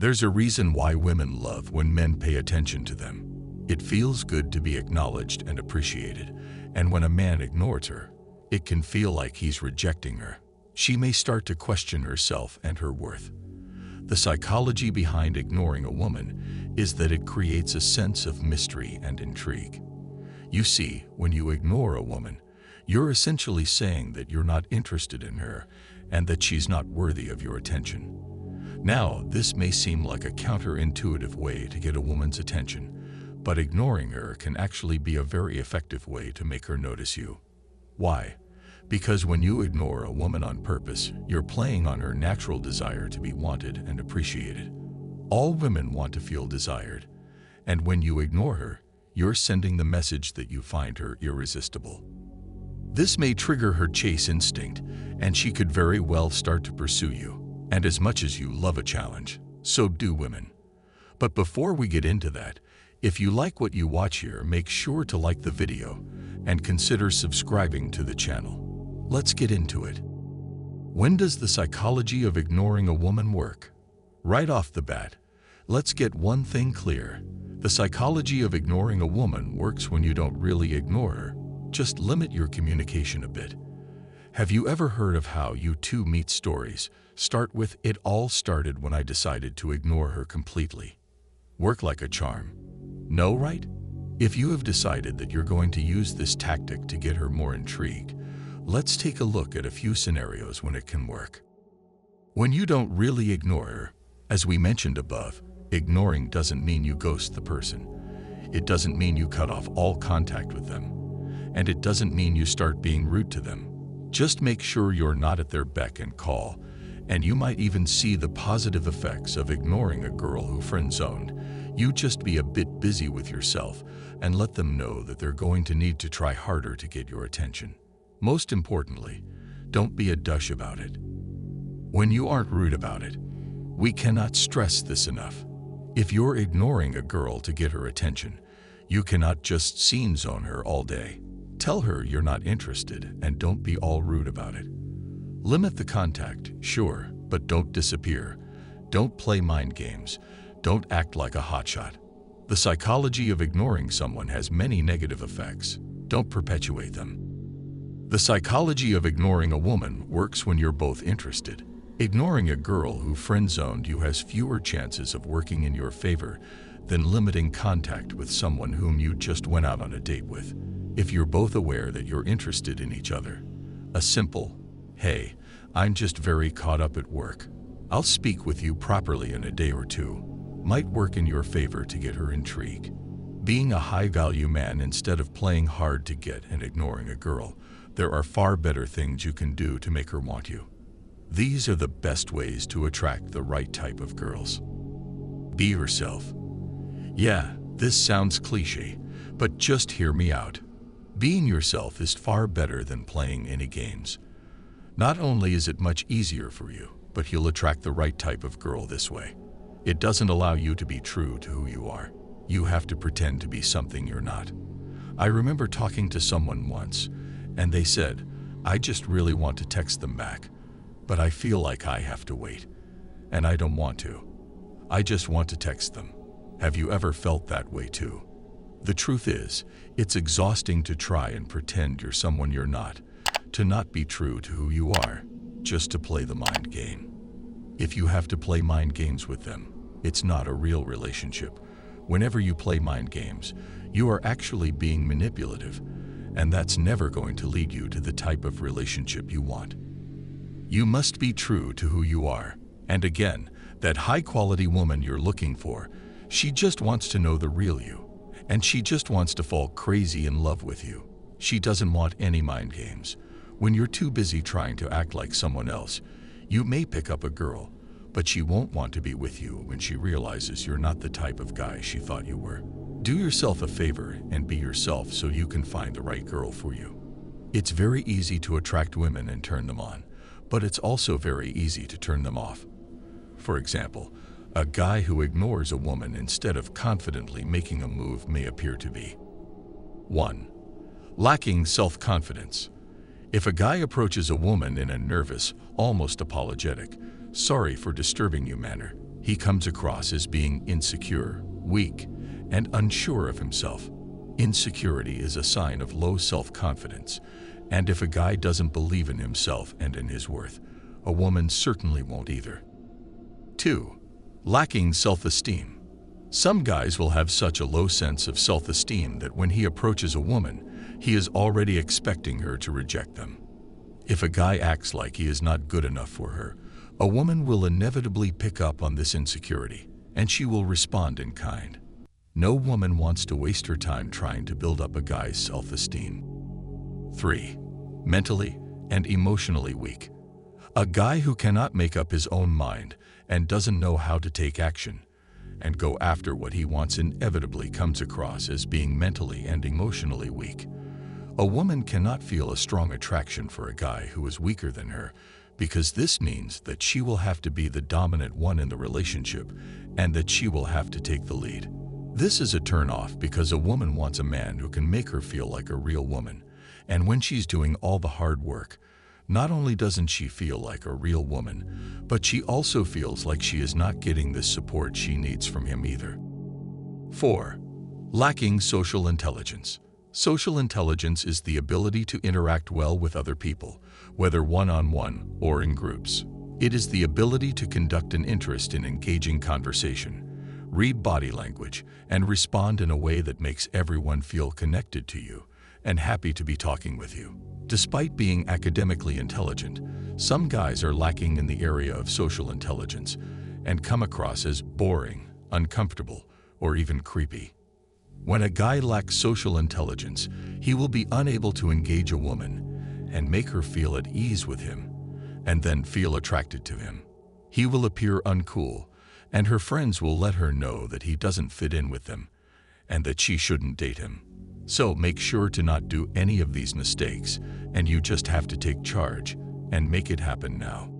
There's a reason why women love when men pay attention to them. It feels good to be acknowledged and appreciated, and when a man ignores her, it can feel like he's rejecting her. She may start to question herself and her worth. The psychology behind ignoring a woman is that it creates a sense of mystery and intrigue. You see, when you ignore a woman, you're essentially saying that you're not interested in her and that she's not worthy of your attention. Now, this may seem like a counterintuitive way to get a woman's attention, but ignoring her can actually be a very effective way to make her notice you. Why? Because when you ignore a woman on purpose, you're playing on her natural desire to be wanted and appreciated. All women want to feel desired, and when you ignore her, you're sending the message that you find her irresistible. This may trigger her chase instinct, and she could very well start to pursue you. And as much as you love a challenge, so do women. But before we get into that, if you like what you watch here, make sure to like the video and consider subscribing to the channel. Let's get into it. When does the psychology of ignoring a woman work? Right off the bat, let's get one thing clear. The psychology of ignoring a woman works when you don't really ignore her. Just limit your communication a bit. Have you ever heard of how you two meet stories start with "It all started when I decided to ignore her completely"? Work like a charm. No, right? If you have decided that you're going to use this tactic to get her more intrigued, let's take a look at a few scenarios when it can work. When you don't really ignore her, as we mentioned above, ignoring doesn't mean you ghost the person. It doesn't mean you cut off all contact with them. And it doesn't mean you start being rude to them. Just make sure you're not at their beck and call, and you might even see the positive effects of ignoring a girl who friend-zoned. You just be a bit busy with yourself and let them know that they're going to need to try harder to get your attention. Most importantly, don't be a douche about it. When you aren't rude about it, we cannot stress this enough. If you're ignoring a girl to get her attention, you cannot just scene zone her all day. Tell her you're not interested and don't be all rude about it. Limit the contact, sure, but don't disappear. Don't play mind games. Don't act like a hotshot. The psychology of ignoring someone has many negative effects. Don't perpetuate them. The psychology of ignoring a woman works when you're both interested. Ignoring a girl who friend-zoned you has fewer chances of working in your favor than limiting contact with someone whom you just went out on a date with. If you're both aware that you're interested in each other, a simple, "Hey, I'm just very caught up at work. I'll speak with you properly in a day or two," might work in your favor to get her intrigued. Being a high-value man instead of playing hard to get and ignoring a girl, there are far better things you can do to make her want you. These are the best ways to attract the right type of girls. Be yourself. Yeah, this sounds cliche, but just hear me out. Being yourself is far better than playing any games. Not only is it much easier for you, but you'll attract the right type of girl this way. It doesn't allow you to be true to who you are. You have to pretend to be something you're not. I remember talking to someone once, and they said, "I just really want to text them back, but I feel like I have to wait. And I don't want to. I just want to text them." Have you ever felt that way too? The truth is, it's exhausting to try and pretend you're someone you're not, to not be true to who you are, just to play the mind game. If you have to play mind games with them, it's not a real relationship. Whenever you play mind games, you are actually being manipulative, and that's never going to lead you to the type of relationship you want. You must be true to who you are. And again, that high-quality woman you're looking for, she just wants to know the real you. And she just wants to fall crazy in love with you. She doesn't want any mind games. When you're too busy trying to act like someone else, you may pick up a girl, but she won't want to be with you when she realizes you're not the type of guy she thought you were. Do yourself a favor and be yourself so you can find the right girl for you. It's very easy to attract women and turn them on, but it's also very easy to turn them off. For example, a guy who ignores a woman instead of confidently making a move may appear to be 1. Lacking self-confidence. If a guy approaches a woman in a nervous, almost apologetic, "sorry for disturbing you" manner, he comes across as being insecure, weak, and unsure of himself. Insecurity is a sign of low self-confidence, and if a guy doesn't believe in himself and in his worth, a woman certainly won't either. 2. Lacking self-esteem. Some guys will have such a low sense of self-esteem that when he approaches a woman, he is already expecting her to reject them. If a guy acts like he is not good enough for her, a woman will inevitably pick up on this insecurity, and she will respond in kind. No woman wants to waste her time trying to build up a guy's self-esteem. 3. Mentally and emotionally weak. A guy who cannot make up his own mind and doesn't know how to take action and go after what he wants inevitably comes across as being mentally and emotionally weak. A woman cannot feel a strong attraction for a guy who is weaker than her because this means that she will have to be the dominant one in the relationship and that she will have to take the lead. This is a turn-off because a woman wants a man who can make her feel like a real woman, and when she's doing all the hard work, not only doesn't she feel like a real woman, but she also feels like she is not getting the support she needs from him either. 4. Lacking social intelligence. Social intelligence is the ability to interact well with other people, whether one-on-one or in groups. It is the ability to conduct an interest in engaging conversation, read body language, and respond in a way that makes everyone feel connected to you and happy to be talking with you. Despite being academically intelligent, some guys are lacking in the area of social intelligence and come across as boring, uncomfortable, or even creepy. When a guy lacks social intelligence, he will be unable to engage a woman and make her feel at ease with him and then feel attracted to him. He will appear uncool, and her friends will let her know that he doesn't fit in with them and that she shouldn't date him. So make sure to not do any of these mistakes, and you just have to take charge and make it happen now.